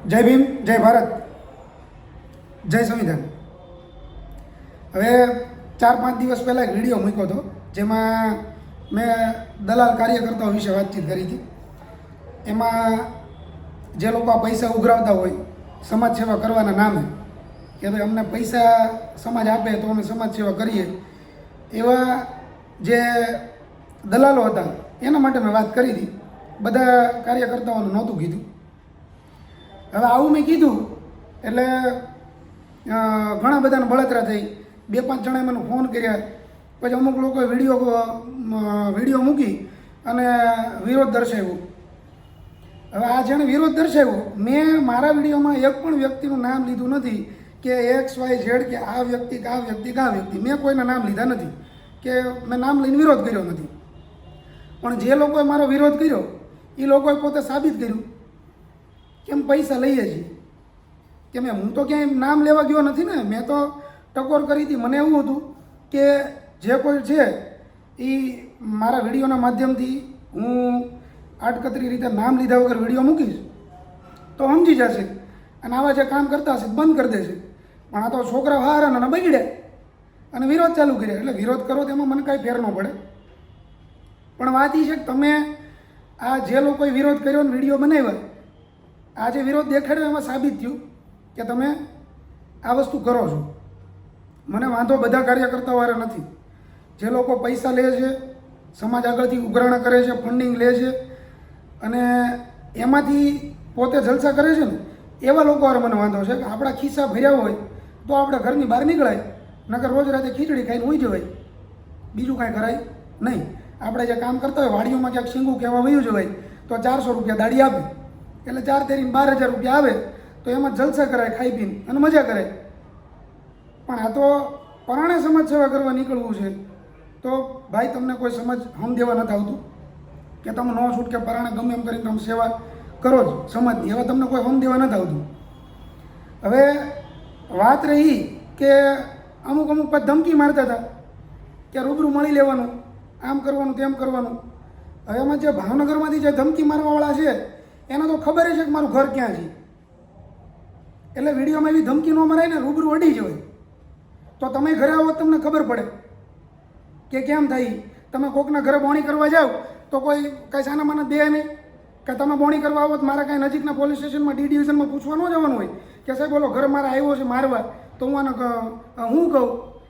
જય ભીમ, જય ભારત, જય સંવિધાન. હવે 4-5 દિવસ પહેલાં એક વિડીયો મૂક્યો હતો જેમાં મેં દલાલ કાર્યકર્તાઓ વિશે વાતચીત કરી હતી. એમાં જે લોકો આ પૈસા ઉઘરાવતા હોય સમાજ સેવા કરવાના નામે કે ભાઈ અમને પૈસા સમાજ આપે તો અમે સમાજ સેવા કરીએ, એવા જે દલાલો હતા એના માટે મેં વાત કરી હતી. બધા કાર્યકર્તાઓને નહોતું કીધું. હવે આવું મેં કીધું એટલે ઘણા બધાને બળતરા થઈ. 2-5 જણાએ મને ફોન કર્યા, પછી અમુક લોકોએ વિડીયો મૂકી અને વિરોધ દર્શાવ્યો. હવે આ જેણે વિરોધ દર્શાવ્યો, મેં મારા વિડીયોમાં એક પણ વ્યક્તિનું નામ લીધું નથી કે XYZ કે આ વ્યક્તિ કે આ વ્યક્તિ કે આ વ્યક્તિ. મેં કોઈના નામ લીધા નથી કે મેં નામ લઈને વિરોધ કર્યો નથી. પણ જે લોકોએ મારો વિરોધ કર્યો એ લોકોએ પોતે સાબિત કર્યું કેમ પૈસા લઈએ છીએ. કે હું તો ક્યાંય નામ લેવા ગયો નથી ને, મેં તો ટકોર કરી હતી. મને એવું હતું કે જે કોઈ છે એ મારા વિડીયોના માધ્યમથી હું આડકતરી રીતે નામ લીધા વગર વિડીયો મૂકીશ તો સમજી જશે અને આવા જે કામ કરતા હશે બંધ કરી દેશે. પણ આ તો છોકરા હારા અને બગડ્યા અને વિરોધ ચાલુ કર્યા. એટલે વિરોધ કરો તેમાં મને કાંઈ ફેર ન પડે. પણ વાત એ છે કે તમે આ જે લોકોએ વિરોધ કર્યો ને વિડીયો બનાવ્યા, આ જે વિરોધ દેખાડ્યો એમાં સાબિત થયું કે તમે આ વસ્તુ કરો છો. મને વાંધો બધા કાર્યકર્તાઓ નથી. જે લોકો પૈસા લે છે, સમાજ આગળથી ઉઘરાણા કરે છે, ફંડિંગ લે છે અને એમાંથી પોતે જલસા કરે છે ને, એવા લોકો મને વાંધો છે કે આપણા ખિસ્સા ભર્યા હોય તો આપણે ઘરની બહાર નીકળાય, નકર રોજ રાતે ખીચડી ખાઈને હોઈ જવાય, બીજું કાંઈ કરાય નહીં. આપણે જે કામ કરતા હોય વાડીઓમાં ક્યાંક શીંગું કહેવા વયું જવાય તો 400 રૂપિયા દાડી આપે, એટલે 4 તેરીને 12,000 રૂપિયા આવે તો એમાં જલસા કરાય, ખાઈ પીને અને મજા કરાય. પણ આ તો પરાણે સમાજ સેવા કરવા નીકળવું છે તો ભાઈ તમને કોઈ સમજ હમ દેવા નથી આવતું કે તમે નો છૂટ કે પરાણે ગમે એમ કરીને તમે સેવા કરો જ સમાજની. હવે તમને કોઈ હમ દેવા નથી આવતું. હવે વાત રહી કે અમુક પાછ ધમકી મારતા હતા કે રૂબરૂ મળી લેવાનું, આમ કરવાનું તેમ કરવાનું. હવે એમાં જે ભાવનગરમાંથી જે ધમકી મારવાવાળા છે એને તો ખબર છે કે મારું ઘર ક્યાં છે, એટલે વિડીયોમાં એવી ધમકી ન મરાય ને, રૂબરૂ અડી જવાય. તો તમે ઘરે આવો તમને ખબર પડે કે કેમ થાય. તમે કોકના ઘરે બોણી કરવા જાઓ તો કોઈ કાંઈ સાનામાના દે નહીં કે તમે બોણી કરવા આવો તો મારા કાંઈ નજીકના પોલીસ સ્ટેશનમાં D ડિવિઝનમાં પૂછવા ન જવાનું હોય કે સાહેબ બોલો ઘર મારા આવ્યો છે મારવા, તો હું આને હું કહું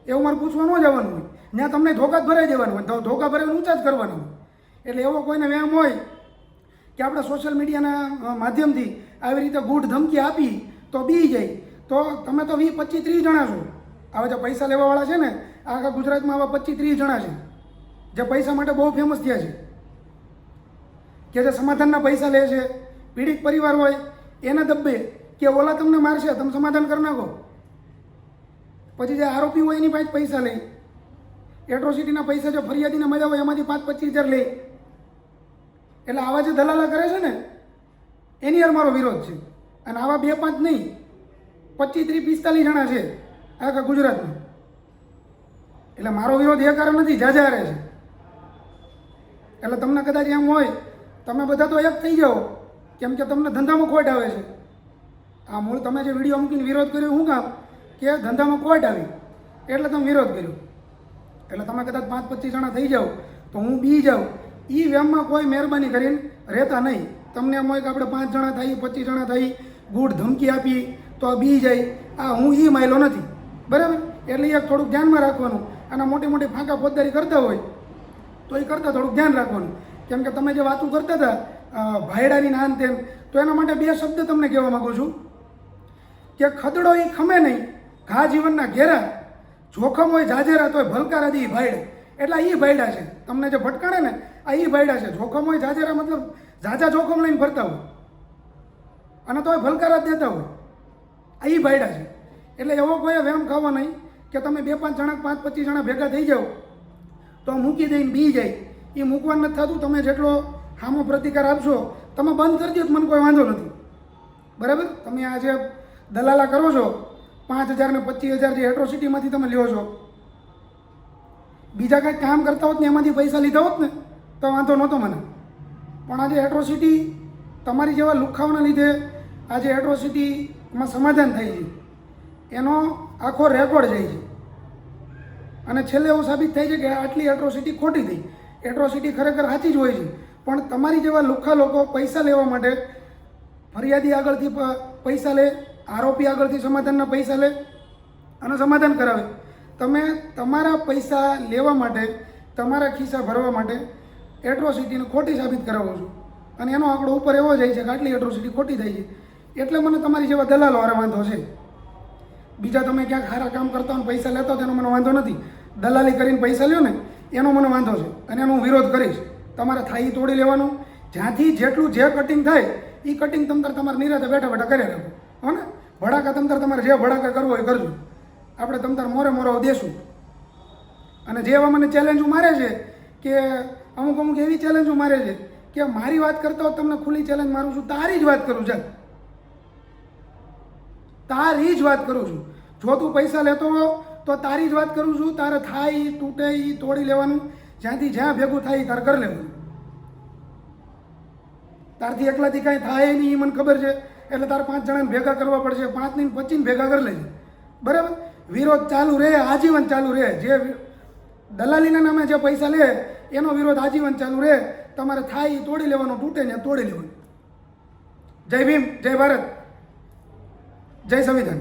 એવું મારે પૂછવા ન જવાનું હોય. ત્યાં તમને ધોકા જ ભરાઈ દેવાનું હોય, ધોકા ભરાઈને ઊંચા જ કરવાના હોય. એટલે એવો કોઈને વહેમ હોય કે આપણે સોશિયલ મીડિયાના માધ્યમથી આવી રીતે ગૂઢ ધમકી આપી તો બી જાય, તો તમે તો 20, 25, 30 જણા છો. આવા જે પૈસા લેવાવાળા છે ને, આખા ગુજરાતમાં આવા 25, 30 જણા છે જે પૈસા માટે બહુ ફેમસ થયા છે. કે જે સમાધાનના પૈસા લે છે, પીડિત પરિવાર હોય એને દબ્બે કે ઓલા તમને મારશે તમે સમાધાન કરી નાખો. પછી જે આરોપી હોય એની પાસે પૈસા લે, એટ્રોસિટીના પૈસા જે ફરિયાદીને મળ્યા હોય એમાંથી 5-25 હજાર લે. એટલે આવા જે દલાલા કરે છે ને એની યાર મારો વિરોધ છે. અને આવા 2-5 નહીં, 25, 30, 45 જણા છે આખા ગુજરાતમાં. એટલે મારો વિરોધ એ કારણ નથી, જાજા રહે છે. એટલે તમને કદાચ એમ હોય તમે બધા તો એક થઈ જાઓ કેમ કે તમને ધંધામાં ખોટ આવે છે. આ મૂળ તમે જે વિડીયો મૂકીને વિરોધ કર્યો શું કામ કે ધંધામાં ખોટ આવી એટલે તમે વિરોધ કર્યો. એટલે તમે કદાચ 5-25 જણા થઈ જાઓ તો હું બી જાઉં, એ વેમમાં કોઈ મહેરબાની કરીને રહેતા નહીં. તમને એમ હોય કે આપણે 5 જણા થઈ, 25 જણા થઈ, ગૂઢ ધમકી આપી તો બી જાય. આ હું એ માયલો નથી, બરાબર? એટલે એક થોડુંક ધ્યાનમાં રાખવાનું. અને મોટી મોટી ફાંકા ફોજદારી કરતા હોય તો એ કરતાં થોડુંક ધ્યાન રાખવાનું. કેમ કે તમે જે વાતો કરતા હતા ભાયડાની નાન તેમ, તો એના માટે 2 શબ્દ તમને કહેવા માગું છું કે ખદડો એ ખમે નહીં, ઘા જીવનના ઘેરા, જોખમ હોય જાજેરા તોય ભલકારા દી ભાયડા. એટલે એ ભાયડા છે તમને જે ભટકાણે ને, આ એ ભાયડા છે. જોખમ હોય જાજેરા મતલબ જાજા જોખમ લઈને ફરતા હોય અને તોય ભલકારા જ દેતા હોય, આ એ ભાયડા છે. એટલે એવો કોઈ વહેમ ખાવા નહીં કે તમે 2-5 જણા 5-25 જણા ભેગા થઈ જાઓ તો મૂકી દઈને બી જાય. એ મૂકવાનું નથી થતું. તમે જેટલો સામો પ્રતિકાર આપશો તમે બંધ કરી દો તો મને કોઈ વાંધો નથી, બરાબર? તમે આ જે દલાલા કરો છો 5,000 ને 25,000 જે એટ્રોસિટીમાંથી તમે લ્યો છો, બીજા કાંઈક કામ કરતા હોત ને એમાંથી પૈસા લીધા હોત ને તો વાંધો નહોતો મને. પણ આજે એટ્રોસિટી તમારી જેવા લુખાવના લીધે આ જે એટ્રોસિટીમાં સમાધાન થાય છે એનો આખો રેકોર્ડ જાય છે અને છેલ્લે એવું સાબિત થાય છે કે આટલી એટ્રોસિટી ખોટી થઈ. એટ્રોસિટી ખરેખર સાચી જ હોય છે, પણ તમારી જેવા લુખ્ખા લોકો પૈસા લેવા માટે ફરિયાદી આગળથી પૈસા લે, આરોપી આગળથી સમાધાનના પૈસા લે અને સમાધાન કરાવે. તમે તમારા પૈસા લેવા માટે, તમારા ખિસ્સા ભરવા માટે એટ્રોસિટીને ખોટી સાબિત કરાવો છો અને એનો આંકડો ઉપર એવો જાય છે કે આટલી એટ્રોસિટી ખોટી થઈ છે. એટલે મને તમારી જેવા દલાલો હારે વાંધો છે. બીજા તમે ક્યાંક સારા કામ કરતા હોય પૈસા લેતા હોય તેનો મને વાંધો નથી. દલાલી કરીને પૈસા લ્યો ને એનો મને વાંધો છે અને એનો હું વિરોધ કરીશ. તમારે થાય એ તોડી લેવાનું. જ્યાંથી જેટલું જે કટિંગ થાય એ કટિંગ તમતાર તમારે નિરાતે બેઠા બેઠા કરી રાખો. હો ને, ભડાકા તમતાર તમારે જે ભડાકા કરવો હોય કરજો. આપણે તમતાર મોરે મોરો દેશું. અને જે એવા મને ચેલેન્જો મારે છે કે અમુક એવી ચેલેન્જો મારે છે કે મારી વાત કરતા હોત તમને ખુલ્લી ચેલેન્જ મારું છું, તારી જ વાત કરું છું, તારી જ વાત કરું છું. જો તું પૈસા લેતો હો તો તારી જ વાત કરું છું. તારે થાય એ તૂટે એ તોડી લેવાનું. જ્યાંથી જ્યાં ભેગું થાય એ તારે કરી લેવાનું. તારથી એકલાથી કાંઈ થાય નહીં એ મને ખબર છે, એટલે તારે 5 જણાને ભેગા કરવા પડશે. 5 ને 25 ભેગા કરી લેજે, બરાબર? વિરોધ ચાલુ રહે, આજીવન ચાલુ રહે. જે દલાલીના નામે જે પૈસા લે એનો વિરોધ આજીવન ચાલુ રહે. તમારે થાય એ તોડી લેવાનું, તૂટે ને તોડી લેવાનું. જય ભીમ, જય ભારત, જય સંવિધાન.